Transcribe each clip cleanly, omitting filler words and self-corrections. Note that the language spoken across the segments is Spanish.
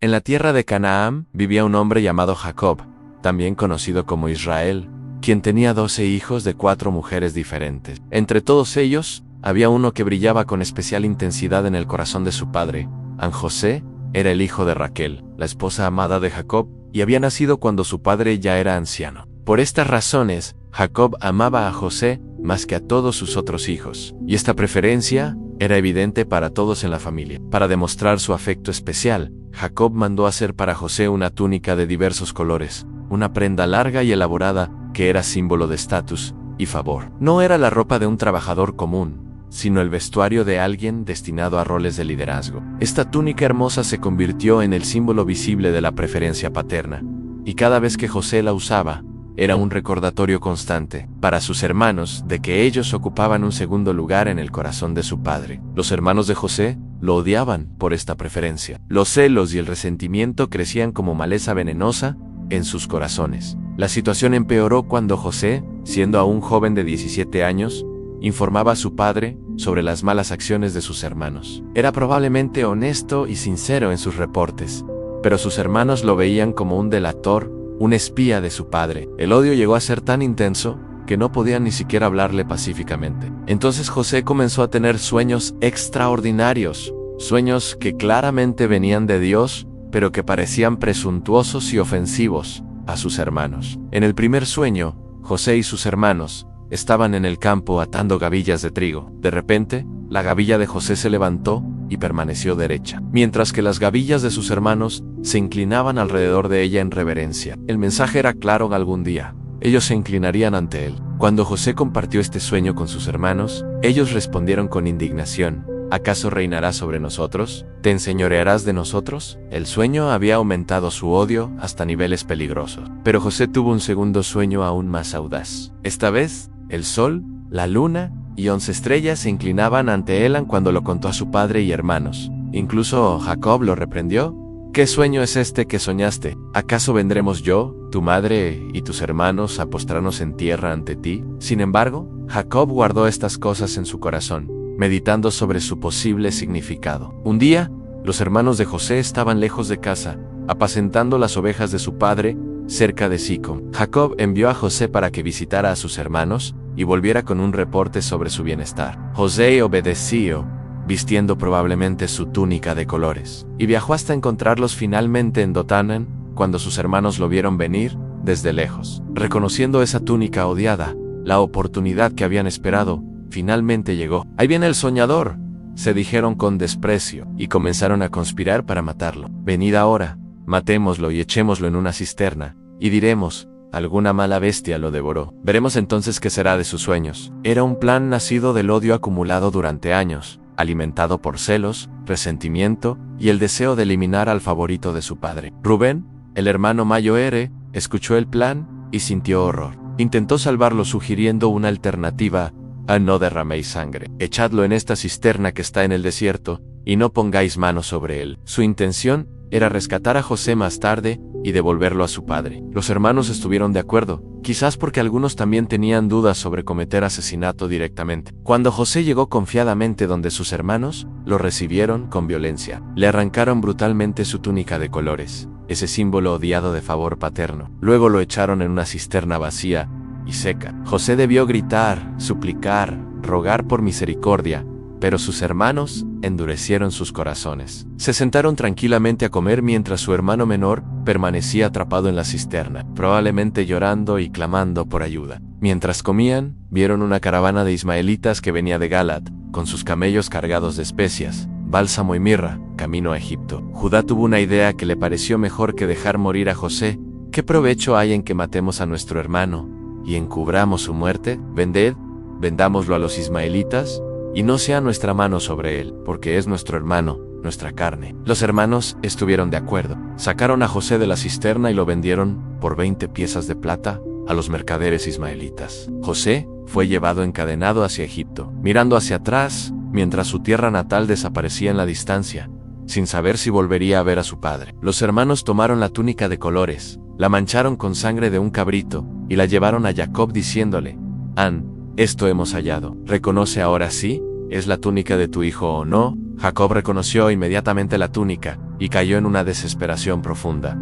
En la tierra de Canaán vivía un hombre llamado Jacob, también conocido como Israel, quien tenía 12 hijos de 4 mujeres diferentes. Entre todos ellos, había uno que brillaba con especial intensidad en el corazón de su padre. José era el hijo de Raquel, la esposa amada de Jacob, y había nacido cuando su padre ya era anciano. Por estas razones, Jacob amaba a José más que a todos sus otros hijos, y esta preferencia era evidente para todos en la familia. Para demostrar su afecto especial, Jacob mandó hacer para José una túnica de diversos colores, una prenda larga y elaborada que era símbolo de estatus y favor. No era la ropa de un trabajador común, sino el vestuario de alguien destinado a roles de liderazgo. Esta túnica hermosa se convirtió en el símbolo visible de la preferencia paterna, y cada vez que José la usaba, era un recordatorio constante para sus hermanos de que ellos ocupaban un segundo lugar en el corazón de su padre. Los hermanos de José lo odiaban por esta preferencia. Los celos y el resentimiento crecían como maleza venenosa en sus corazones. La situación empeoró cuando José, siendo aún joven de 17 años, informaba a su padre sobre las malas acciones de sus hermanos. Era probablemente honesto y sincero en sus reportes, pero sus hermanos lo veían como un delator, un espía de su padre. El odio llegó a ser tan intenso que no podían ni siquiera hablarle pacíficamente. Entonces José comenzó a tener sueños extraordinarios, sueños que claramente venían de Dios, pero que parecían presuntuosos y ofensivos a sus hermanos. En el primer sueño, José y sus hermanos estaban en el campo atando gavillas de trigo. De repente, la gavilla de José se levantó y permaneció derecha, mientras que las gavillas de sus hermanos se inclinaban alrededor de ella en reverencia. El mensaje era claro: algún día, ellos se inclinarían ante él. Cuando José compartió este sueño con sus hermanos, ellos respondieron con indignación: ¿acaso reinarás sobre nosotros? ¿Te enseñorearás de nosotros? El sueño había aumentado su odio hasta niveles peligrosos. Pero José tuvo un segundo sueño aún más audaz. Esta vez, el sol, la luna y 11 estrellas se inclinaban ante él cuando lo contó a su padre y hermanos. Incluso Jacob lo reprendió. ¿Qué sueño es este que soñaste? ¿Acaso vendremos yo, tu madre y tus hermanos a postrarnos en tierra ante ti? Sin embargo, Jacob guardó estas cosas en su corazón, meditando sobre su posible significado. Un día, los hermanos de José estaban lejos de casa, apacentando las ovejas de su padre, cerca de Sicom. Jacob envió a José para que visitara a sus hermanos y volviera con un reporte sobre su bienestar. José obedeció, vistiendo probablemente su túnica de colores, y viajó hasta encontrarlos finalmente en Dotán, cuando sus hermanos lo vieron venir desde lejos. Reconociendo esa túnica odiada, la oportunidad que habían esperado finalmente llegó. «Ahí viene el soñador», se dijeron con desprecio, y comenzaron a conspirar para matarlo. «Venid ahora, matémoslo y echémoslo en una cisterna, y diremos: alguna mala bestia lo devoró. Veremos entonces qué será de sus sueños». Era un plan nacido del odio acumulado durante años, alimentado por celos, resentimiento y el deseo de eliminar al favorito de su padre. Rubén, el hermano mayor, escuchó el plan y sintió horror. Intentó salvarlo sugiriendo una alternativa: no derraméis sangre. Echadlo en esta cisterna que está en el desierto, y no pongáis mano sobre él. Su intención era rescatar a José más tarde y devolverlo a su padre. Los hermanos estuvieron de acuerdo, quizás porque algunos también tenían dudas sobre cometer asesinato directamente. Cuando José llegó confiadamente donde sus hermanos, lo recibieron con violencia. Le arrancaron brutalmente su túnica de colores, ese símbolo odiado de favor paterno. Luego lo echaron en una cisterna vacía y seca. José debió gritar, suplicar, rogar por misericordia, pero sus hermanos endurecieron sus corazones. Se sentaron tranquilamente a comer mientras su hermano menor permanecía atrapado en la cisterna, probablemente llorando y clamando por ayuda. Mientras comían, vieron una caravana de ismaelitas que venía de Galaad, con sus camellos cargados de especias, bálsamo y mirra, camino a Egipto. Judá tuvo una idea que le pareció mejor que dejar morir a José. ¿Qué provecho hay en que matemos a nuestro hermano y encubramos su muerte? Vendámoslo a los ismaelitas, y no sea nuestra mano sobre él, porque es nuestro hermano, nuestra carne. Los hermanos estuvieron de acuerdo. Sacaron a José de la cisterna y lo vendieron por 20 piezas de plata a los mercaderes ismaelitas. José fue llevado encadenado hacia Egipto, mirando hacia atrás, mientras su tierra natal desaparecía en la distancia, sin saber si volvería a ver a su padre. Los hermanos tomaron la túnica de colores, la mancharon con sangre de un cabrito, y la llevaron a Jacob diciéndole: esto hemos hallado. ¿Reconoce ahora si es la túnica de tu hijo o no? Jacob reconoció inmediatamente la túnica, y cayó en una desesperación profunda.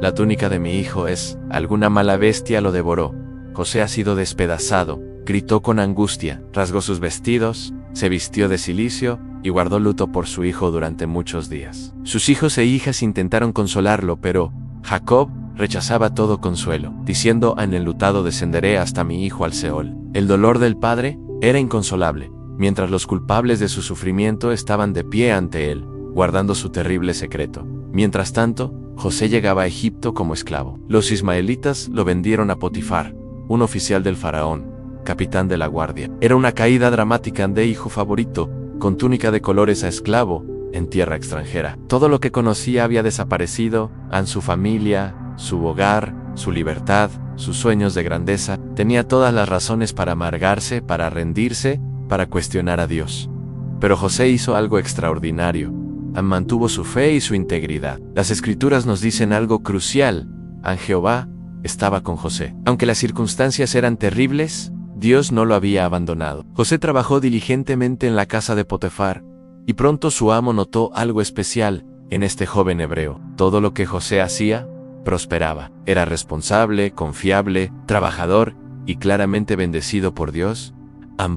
La túnica de mi hijo alguna mala bestia lo devoró. José ha sido despedazado, gritó con angustia, rasgó sus vestidos, se vistió de cilicio y guardó luto por su hijo durante muchos días. Sus hijos e hijas intentaron consolarlo, pero Jacob rechazaba todo consuelo, diciendo: enlutado descenderé hasta mi hijo al Seol. El dolor del padre era inconsolable, mientras los culpables de su sufrimiento estaban de pie ante él, guardando su terrible secreto. Mientras tanto, José llegaba a Egipto como esclavo. Los ismaelitas lo vendieron a Potifar, un oficial del faraón, capitán de la guardia. Era una caída dramática de hijo favorito, con túnica de colores a esclavo, en tierra extranjera. Todo lo que conocía había desaparecido, su familia, su hogar, su libertad, sus sueños de grandeza. Tenía todas las razones para amargarse, para rendirse, para cuestionar a Dios. Pero José hizo algo extraordinario. Mantuvo su fe y su integridad. Las Escrituras nos dicen algo crucial: Jehová estaba con José. Aunque las circunstancias eran terribles, Dios no lo había abandonado. José trabajó diligentemente en la casa de Potifar, y pronto su amo notó algo especial en este joven hebreo. Todo lo que José hacía prosperaba. Era responsable, confiable, trabajador y claramente bendecido por Dios.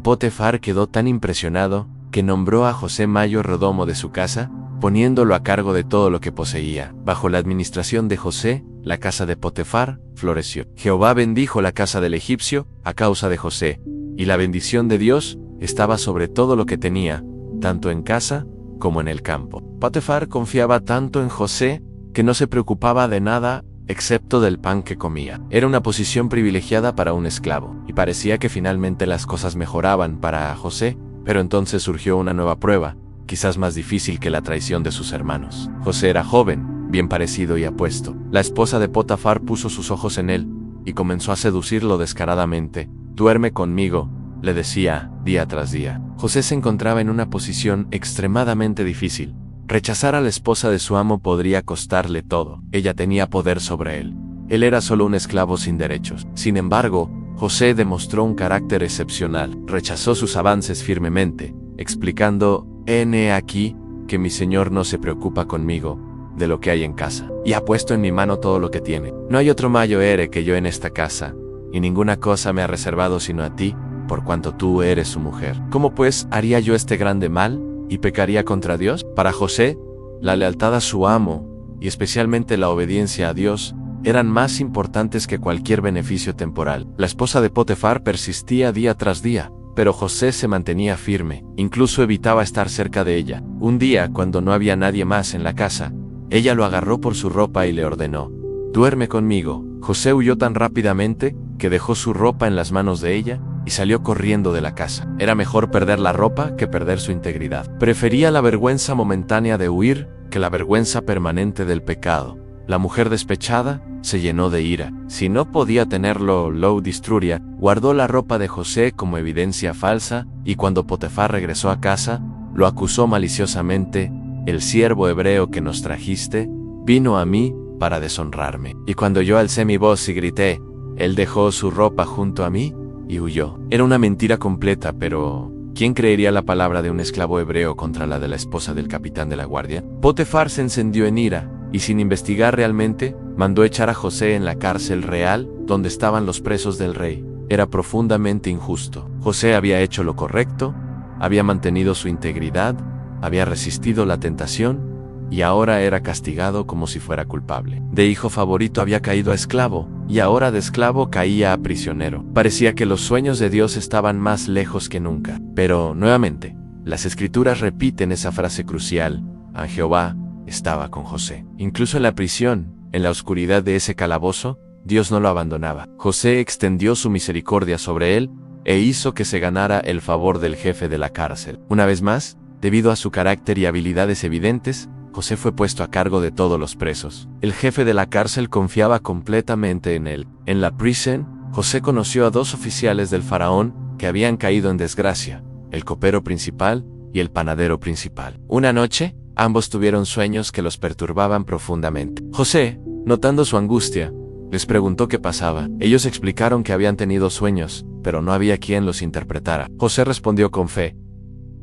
Potifar quedó tan impresionado que nombró a José mayordomo de su casa, poniéndolo a cargo de todo lo que poseía. Bajo la administración de José, la casa de Potifar floreció. Jehová bendijo la casa del egipcio a causa de José, y la bendición de Dios estaba sobre todo lo que tenía, tanto en casa como en el campo. Potifar confiaba tanto en José que no se preocupaba de nada excepto del pan que comía. Era una posición privilegiada para un esclavo, y parecía que finalmente las cosas mejoraban para José, pero entonces surgió una nueva prueba, quizás más difícil que la traición de sus hermanos. José era joven, bien parecido y apuesto. La esposa de Potifar puso sus ojos en él y comenzó a seducirlo descaradamente. «Duerme conmigo», le decía día tras día. José se encontraba en una posición extremadamente difícil. Rechazar a la esposa de su amo podría costarle todo. Ella tenía poder sobre él. Él era solo un esclavo sin derechos. Sin embargo, José demostró un carácter excepcional. Rechazó sus avances firmemente, explicando: «He aquí que mi señor no se preocupa conmigo de lo que hay en casa, y ha puesto en mi mano todo lo que tiene. No hay otro mayor que yo en esta casa, y ninguna cosa me ha reservado sino a ti, por cuanto tú eres su mujer. ¿Cómo pues haría yo este grande mal y pecaría contra Dios?» Para José, la lealtad a su amo, y especialmente la obediencia a Dios, eran más importantes que cualquier beneficio temporal. La esposa de Potifar persistía día tras día, pero José se mantenía firme, incluso evitaba estar cerca de ella. Un día, cuando no había nadie más en la casa, ella lo agarró por su ropa y le ordenó: «Duerme conmigo». José huyó tan rápidamente que dejó su ropa en las manos de ella y salió corriendo de la casa. Era mejor perder la ropa que perder su integridad. Prefería la vergüenza momentánea de huir que la vergüenza permanente del pecado. La mujer despechada se llenó de ira. Si no podía tenerlo, lo destruiría. Guardó la ropa de José como evidencia falsa, y cuando Potifar regresó a casa, lo acusó maliciosamente: «El siervo hebreo que nos trajiste vino a mí para deshonrarme. Y cuando yo alcé mi voz y grité, él dejó su ropa junto a mí y huyó». Era una mentira completa, pero ¿quién creería la palabra de un esclavo hebreo contra la de la esposa del capitán de la guardia? Potifar se encendió en ira, y sin investigar realmente, mandó echar a José en la cárcel real, donde estaban los presos del rey. Era profundamente injusto. José había hecho lo correcto, había mantenido su integridad, había resistido la tentación, y ahora era castigado como si fuera culpable. De hijo favorito había caído a esclavo, y ahora de esclavo caía a prisionero. Parecía que los sueños de Dios estaban más lejos que nunca. Pero, nuevamente, las Escrituras repiten esa frase crucial: Jehová estaba con José. Incluso en la prisión, en la oscuridad de ese calabozo, Dios no lo abandonaba. José extendió su misericordia sobre él e hizo que se ganara el favor del jefe de la cárcel. Una vez más, debido a su carácter y habilidades evidentes, José fue puesto a cargo de todos los presos. El jefe de la cárcel confiaba completamente en él. En la prisión, José conoció a dos oficiales del faraón que habían caído en desgracia: el copero principal y el panadero principal. Una noche, ambos tuvieron sueños que los perturbaban profundamente. José, notando su angustia, les preguntó qué pasaba. Ellos explicaron que habían tenido sueños, pero no había quien los interpretara. José respondió con fe: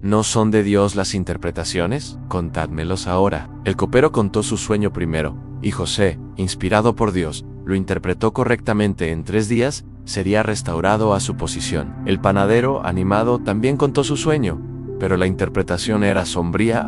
¿No son de Dios las interpretaciones? Contádmelos ahora. El copero contó su sueño primero, y José, inspirado por Dios, lo interpretó correctamente. En 3 días sería restaurado a su posición. El panadero, animado, también contó su sueño, pero la interpretación era sombría.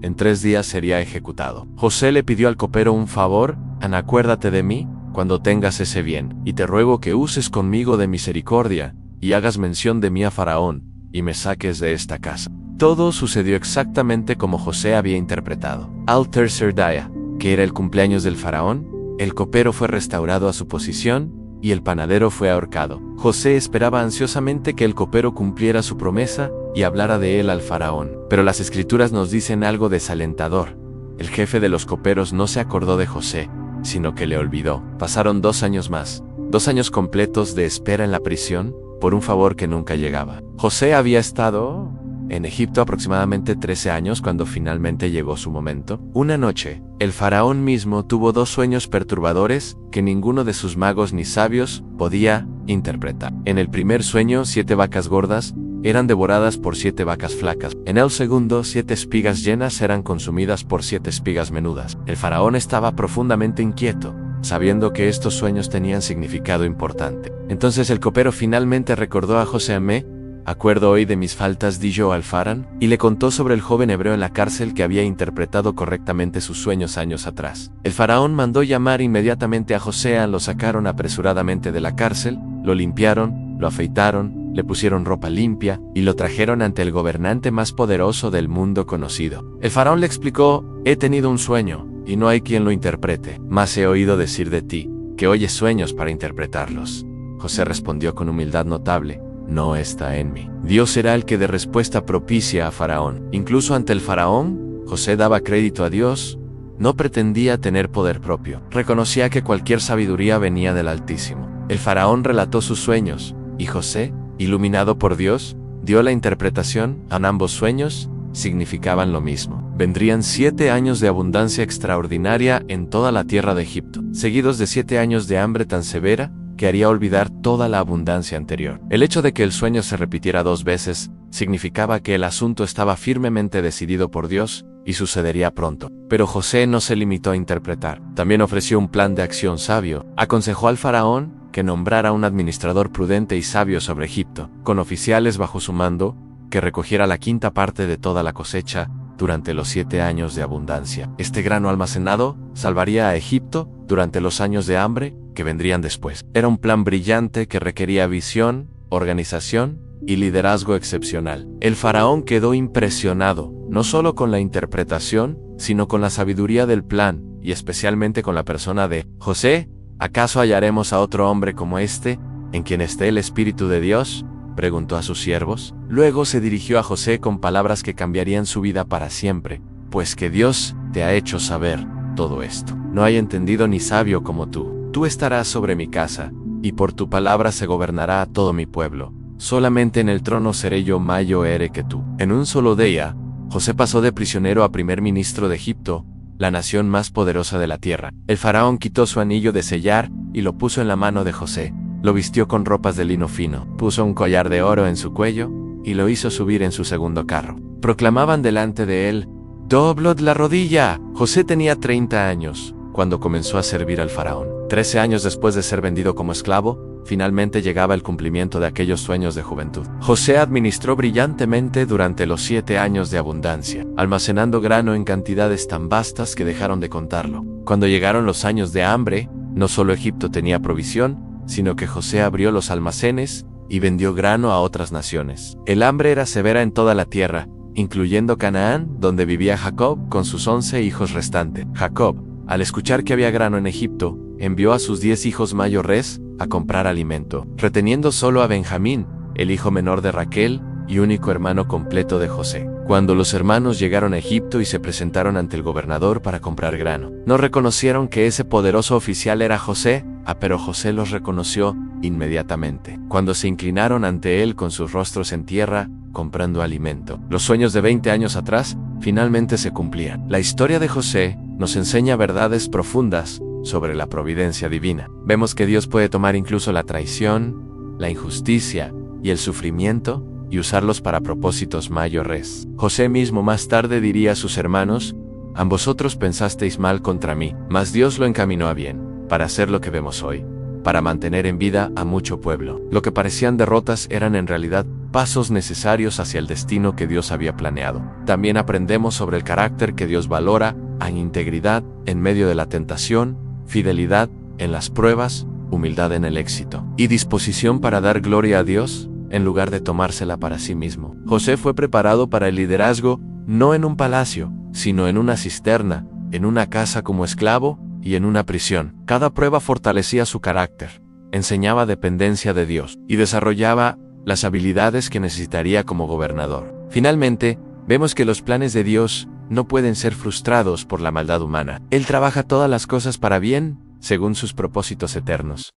En 3 días sería ejecutado. José le pidió al copero un favor: acuérdate de mí cuando tengas ese bien, y te ruego que uses conmigo de misericordia, y hagas mención de mí a Faraón, y me saques de esta casa. Todo sucedió exactamente como José había interpretado. Al tercer día, que era el cumpleaños del faraón, el copero fue restaurado a su posición, y el panadero fue ahorcado. José esperaba ansiosamente que el copero cumpliera su promesa y hablara de él al faraón. Pero las escrituras nos dicen algo desalentador. El jefe de los coperos no se acordó de José, sino que le olvidó. Pasaron 2 años más, 2 años completos de espera en la prisión, por un favor que nunca llegaba. José había estado en Egipto aproximadamente 13 años cuando finalmente llegó su momento. Una noche, el faraón mismo tuvo 2 sueños perturbadores que ninguno de sus magos ni sabios podía interpretar. En el primer sueño, 7 vacas gordas eran devoradas por 7 vacas flacas. En el segundo, 7 espigas llenas eran consumidas por 7 espigas menudas. El faraón estaba profundamente inquieto, sabiendo que estos sueños tenían significado importante. Entonces el copero finalmente recordó a José: me acuerdo hoy de mis faltas, dijo al faraón, y le contó sobre el joven hebreo en la cárcel que había interpretado correctamente sus sueños años atrás. El faraón mandó llamar inmediatamente a José, lo sacaron apresuradamente de la cárcel, lo limpiaron, lo afeitaron, le pusieron ropa limpia y lo trajeron ante el gobernante más poderoso del mundo conocido. El faraón le explicó: he tenido un sueño, y no hay quien lo interprete, mas he oído decir de ti, que oyes sueños para interpretarlos. José respondió con humildad notable: no está en mí. Dios será el que dé respuesta propicia a Faraón. Incluso ante el Faraón, José daba crédito a Dios. No pretendía tener poder propio. Reconocía que cualquier sabiduría venía del Altísimo. El Faraón relató sus sueños, y José, iluminado por Dios, dio la interpretación. Ambos sueños significaban lo mismo. Vendrían 7 años de abundancia extraordinaria en toda la tierra de Egipto, seguidos de 7 años de hambre tan severa que haría olvidar toda la abundancia anterior. El hecho de que el sueño se repitiera 2 veces significaba que el asunto estaba firmemente decidido por Dios y sucedería pronto. Pero José no se limitó a interpretar. También ofreció un plan de acción sabio. Aconsejó al faraón que nombrara un administrador prudente y sabio sobre Egipto, con oficiales bajo su mando, que recogiera la 5ª parte de toda la cosecha durante los 7 años de abundancia. Este grano almacenado salvaría a Egipto durante los años de hambre que vendrían después. Era un plan brillante que requería visión, organización y liderazgo excepcional. El faraón quedó impresionado, no solo con la interpretación, sino con la sabiduría del plan, y especialmente con la persona de José. ¿Acaso hallaremos a otro hombre como este, en quien esté el Espíritu de Dios?, preguntó a sus siervos. Luego se dirigió a José con palabras que cambiarían su vida para siempre: pues que Dios te ha hecho saber todo esto. No hay entendido ni sabio como tú. Tú estarás sobre mi casa, y por tu palabra se gobernará a todo mi pueblo. Solamente en el trono seré yo mayor que tú. En un solo día, José pasó de prisionero a primer ministro de Egipto, la nación más poderosa de la tierra. El faraón quitó su anillo de sellar y lo puso en la mano de José. Lo vistió con ropas de lino fino, puso un collar de oro en su cuello y lo hizo subir en su segundo carro. Proclamaban delante de él: «¡Doblad la rodilla!». José tenía 30 años cuando comenzó a servir al faraón. 13 años después de ser vendido como esclavo, finalmente llegaba el cumplimiento de aquellos sueños de juventud. José administró brillantemente durante los 7 años de abundancia, almacenando grano en cantidades tan vastas que dejaron de contarlo. Cuando llegaron los años de hambre, no solo Egipto tenía provisión, sino que José abrió los almacenes y vendió grano a otras naciones. El hambre era severa en toda la tierra, incluyendo Canaán, donde vivía Jacob con sus 11 hijos restantes. Jacob, al escuchar que había grano en Egipto, envió a sus 10 hijos mayores a comprar alimento, reteniendo solo a Benjamín, el hijo menor de Raquel y único hermano completo de José. Cuando los hermanos llegaron a Egipto y se presentaron ante el gobernador para comprar grano, no reconocieron que ese poderoso oficial era José, pero José los reconoció inmediatamente, cuando se inclinaron ante él con sus rostros en tierra, comprando alimento. Los sueños de 20 años atrás finalmente se cumplían. La historia de José nos enseña verdades profundas sobre la providencia divina. Vemos que Dios puede tomar incluso la traición, la injusticia y el sufrimiento y usarlos para propósitos mayores. José mismo más tarde diría a sus hermanos: «A vosotros pensasteis mal contra mí, mas Dios lo encaminó a bien, para hacer lo que vemos hoy, para mantener en vida a mucho pueblo». Lo que parecían derrotas eran en realidad pasos necesarios hacia el destino que Dios había planeado. También aprendemos sobre el carácter que Dios valora, en integridad en medio de la tentación, fidelidad en las pruebas, humildad en el éxito, y disposición para dar gloria a Dios, en lugar de tomársela para sí mismo. José fue preparado para el liderazgo no en un palacio, sino en una cisterna, en una casa como esclavo y en una prisión. Cada prueba fortalecía su carácter, enseñaba dependencia de Dios y desarrollaba las habilidades que necesitaría como gobernador. Finalmente, vemos que los planes de Dios no pueden ser frustrados por la maldad humana. Él trabaja todas las cosas para bien, según sus propósitos eternos.